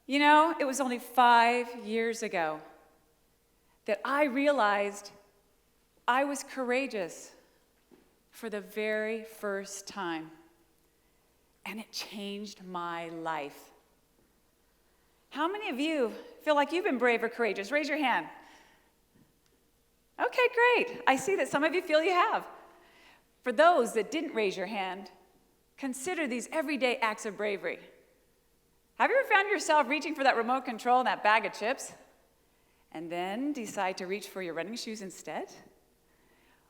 You know, it was only 5 years ago that I realized I was courageous for the very first time, and it changed my life. How many of you feel like you've been brave or courageous? Raise your hand. Okay, great. I see that some of you feel you have. For those that didn't raise your hand, consider these everyday acts of bravery. Have you ever found yourself reaching for that remote control and that bag of chips, and then decide to reach for your running shoes instead?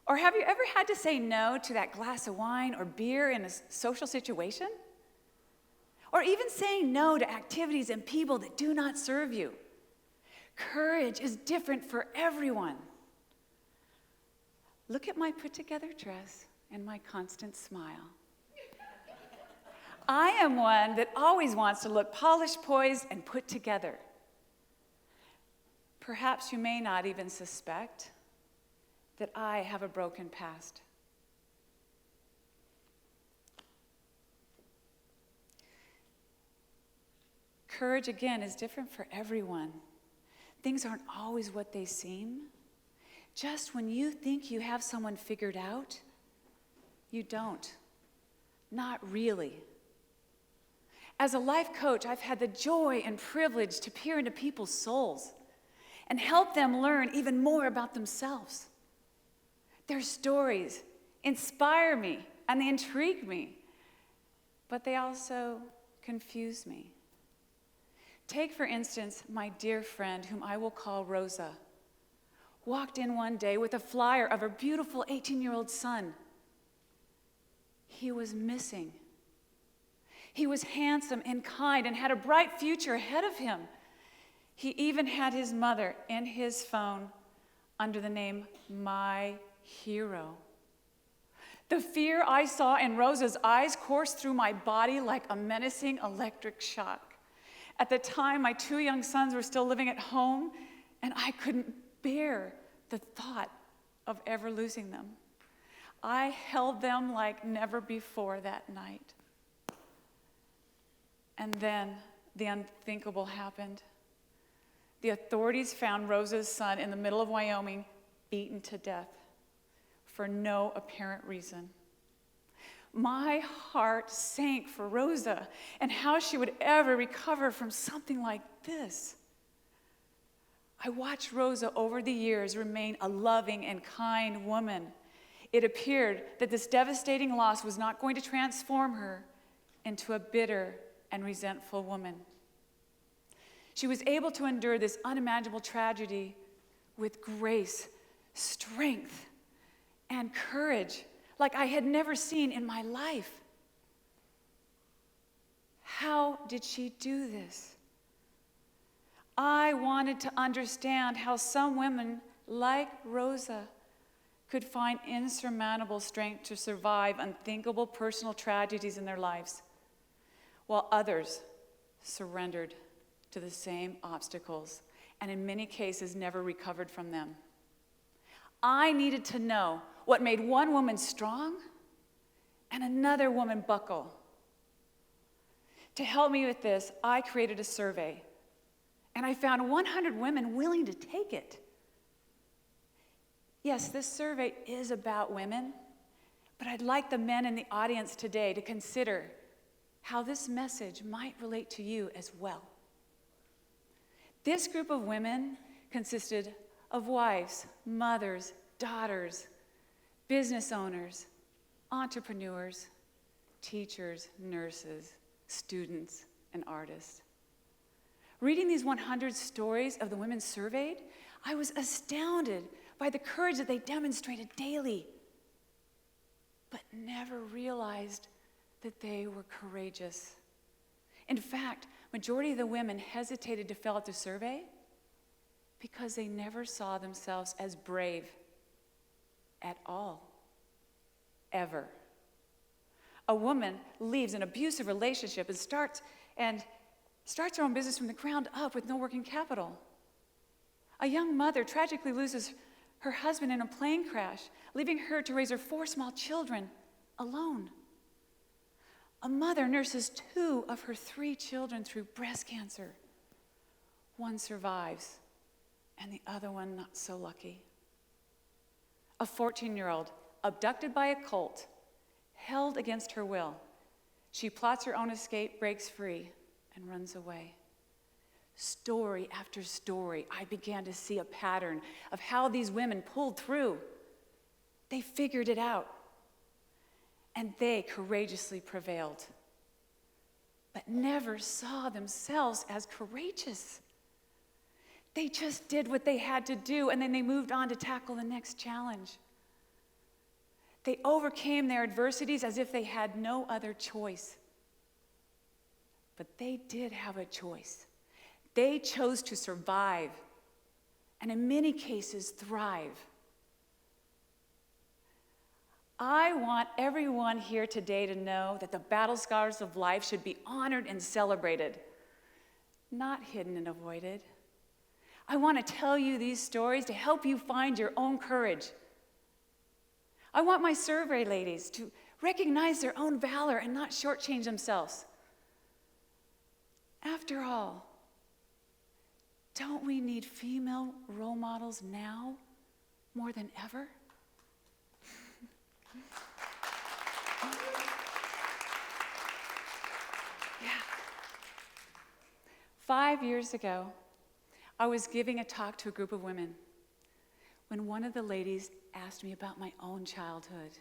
Or have you ever had to say no to that glass of wine or beer in a social situation? Or even saying no to activities and people that do not serve you? Courage is different for everyone. Look at my put-together dress and my constant smile. I am one that always wants to look polished, poised, and put together. Perhaps you may not even suspect that I have a broken past. Courage, again, is different for everyone. Things aren't always what they seem. Just when you think you have someone figured out, you don't. Not really. As a life coach, I've had the joy and privilege to peer into people's souls and help them learn even more about themselves. Their stories inspire me and they intrigue me, but they also confuse me. Take, for instance, my dear friend, whom I will call Rosa, walked in one day with a flyer of her beautiful 18-year-old son. He was missing. He was handsome and kind and had a bright future ahead of him. He even had his mother in his phone under the name My Hero. The fear I saw in Rosa's eyes coursed through my body like a menacing electric shock. At the time, my 2 young sons were still living at home, and I couldn't bear the thought of ever losing them. I held them like never before that night. And then the unthinkable happened. The authorities found Rosa's son in the middle of Wyoming, beaten to death for no apparent reason. My heart sank for Rosa and how she would ever recover from something like this. I watched Rosa over the years remain a loving and kind woman. It appeared that this devastating loss was not going to transform her into a bitter and resentful woman. She was able to endure this unimaginable tragedy with grace, strength, and courage like I had never seen in my life. How did she do this? I wanted to understand how some women like Rosa could find insurmountable strength to survive unthinkable personal tragedies in their lives, while others surrendered to the same obstacles and in many cases never recovered from them. I needed to know what made one woman strong and another woman buckle. To help me with this, I created a survey, and I found 100 women willing to take it. Yes, this survey is about women, but I'd like the men in the audience today to consider how this message might relate to you as well. This group of women consisted of wives, mothers, daughters, business owners, entrepreneurs, teachers, nurses, students, and artists. Reading these 100 stories of the women surveyed, I was astounded by the courage that they demonstrated daily, but never realized that they were courageous. In fact, majority of the women hesitated to fill out the survey because they never saw themselves as brave at all, ever. A woman leaves an abusive relationship and starts her own business from the ground up with no working capital. A young mother tragically loses her husband in a plane crash, leaving her to raise her 4 small children alone. A mother nurses 2 of her 3 children through breast cancer One survives, and the other one not so lucky. A 14-year-old abducted by a cult, held against her will. She plots her own escape, breaks free, and runs away. Story after story, I began to see a pattern of how these women pulled through. They figured it out, and they courageously prevailed, but never saw themselves as courageous. They just did what they had to do, and then they moved on to tackle the next challenge. They overcame their adversities as if they had no other choice. But they did have a choice. They chose to survive, and in many cases, thrive. I want everyone here today to know that the battle scars of life should be honored and celebrated, not hidden and avoided. I want to tell you these stories to help you find your own courage. I want my survey ladies to recognize their own valor and not shortchange themselves. After all, don't we need female role models now more than ever? Yeah. 5 years ago, I was giving a talk to a group of women when one of the ladies asked me about my own childhood.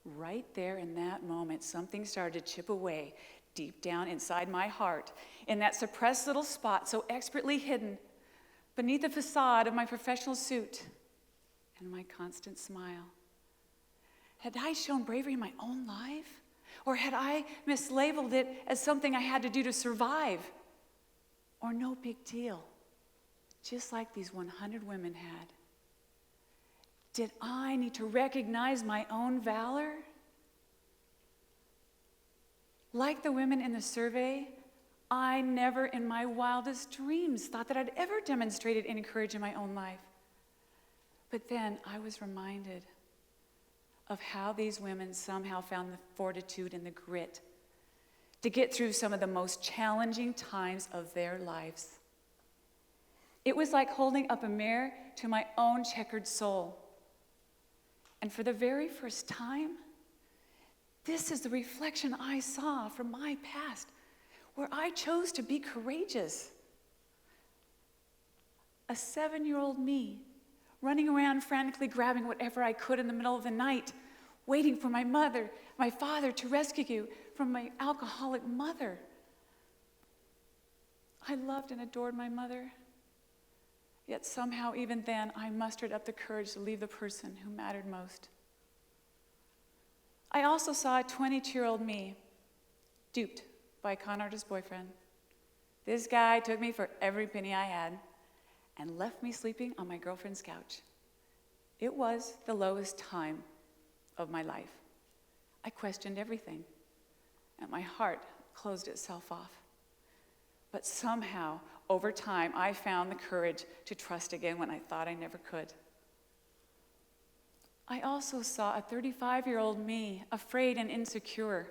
Right there in that moment, something started to chip away deep down inside my heart, in that suppressed little spot so expertly hidden beneath the facade of my professional suit and my constant smile. Had I shown bravery in my own life? Or had I mislabeled it as something I had to do to survive? Or no big deal, just like these 100 women had? Did I need to recognize my own valor? Like the women in the survey, I never in my wildest dreams thought that I'd ever demonstrated any courage in my own life. But then I was reminded of how these women somehow found the fortitude and the grit to get through some of the most challenging times of their lives. It was like holding up a mirror to my own checkered soul. And for the very first time, this is the reflection I saw from my past, where I chose to be courageous. A 7-year-old me, running around frantically grabbing whatever I could in the middle of the night, waiting for my mother, my father to rescue you from my alcoholic mother. I loved and adored my mother, yet somehow even then I mustered up the courage to leave the person who mattered most. I also saw a 22-year-old me duped by a con artist boyfriend. This guy took me for every penny I had and left me sleeping on my girlfriend's couch. It was the lowest time of my life. I questioned everything, and my heart closed itself off. But somehow, over time, I found the courage to trust again when I thought I never could. I also saw a 35-year-old me, afraid and insecure.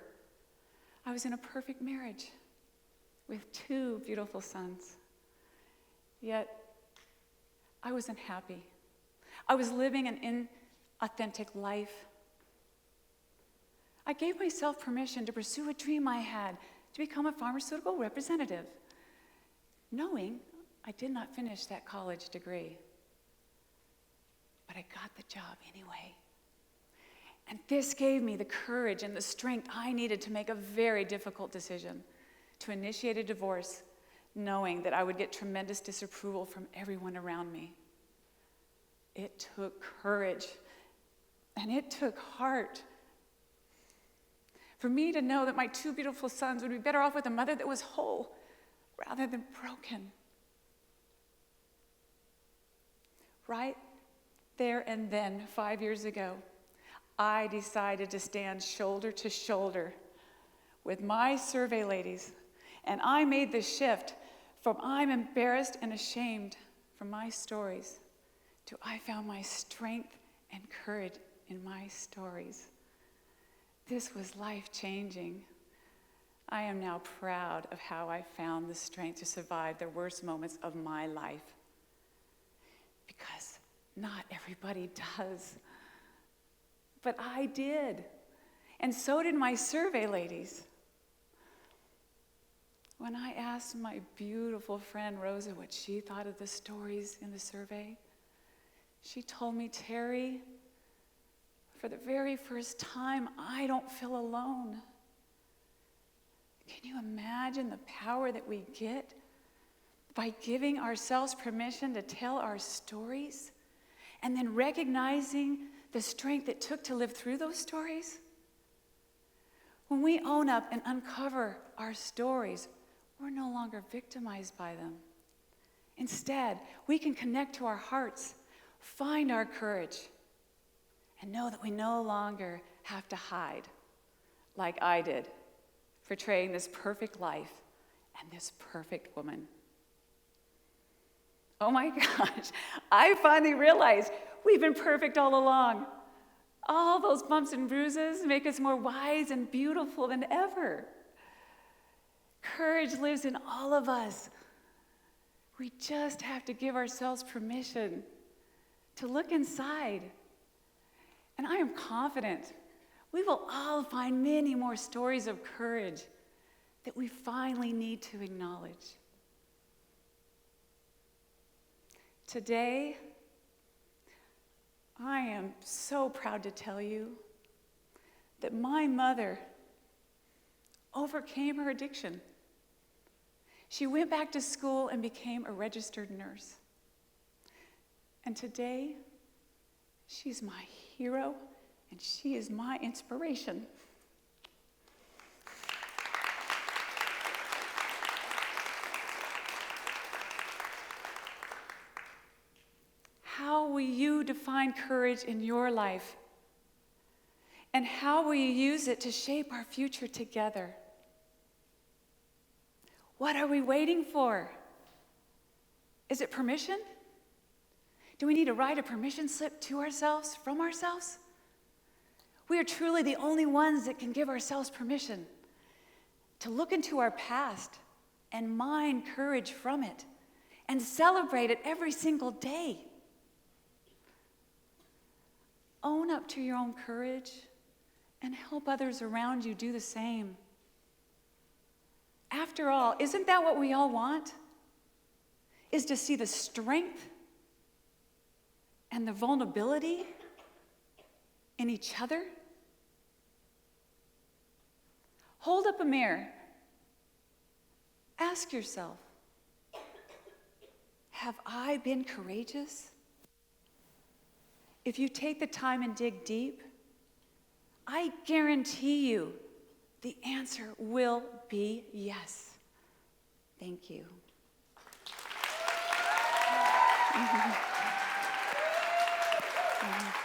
I was in a perfect marriage with 2 beautiful sons. Yet, I wasn't happy. I was living an inauthentic life. I gave myself permission to pursue a dream I had to become a pharmaceutical representative, knowing I did not finish that college degree. But I got the job anyway. And this gave me the courage and the strength I needed to make a very difficult decision, to initiate a divorce, knowing that I would get tremendous disapproval from everyone around me. It took courage, and it took heart for me to know that my 2 beautiful sons would be better off with a mother that was whole rather than broken. Right there and then, 5 years ago, I decided to stand shoulder to shoulder with my survey ladies, and I made the shift from I'm embarrassed and ashamed for my stories to I found my strength and courage in my stories. This was life-changing. I am now proud of how I found the strength to survive the worst moments of my life. Because not everybody does. But I did. And so did my survey ladies. When I asked my beautiful friend Rosa what she thought of the stories in the survey, she told me, Terry, for the very first time, I don't feel alone. Can you imagine the power that we get by giving ourselves permission to tell our stories and then recognizing the strength it took to live through those stories? When we own up and uncover our stories, we're no longer victimized by them. Instead, we can connect to our hearts, find our courage, and know that we no longer have to hide like I did, portraying this perfect life and this perfect woman. Oh my gosh, I finally realized we've been perfect all along. All those bumps and bruises make us more wise and beautiful than ever. Courage lives in all of us. We just have to give ourselves permission to look inside. And I am confident we will all find many more stories of courage that we finally need to acknowledge. Today, I am so proud to tell you that my mother overcame her addiction. She went back to school and became a registered nurse. And today, she's my hero and she is my inspiration. How will you define courage in your life? And how will you use it to shape our future together? What are we waiting for? Is it permission? Do we need to write a permission slip to ourselves, from ourselves? We are truly the only ones that can give ourselves permission to look into our past and mine courage from it and celebrate it every single day. Own up to your own courage and help others around you do the same. After all, isn't that what we all want? Is to see the strength and the vulnerability in each other? Hold up a mirror. Ask yourself, have I been courageous? If you take the time and dig deep, I guarantee you the answer will be yes. Thank you. Mm-hmm. Mm-hmm.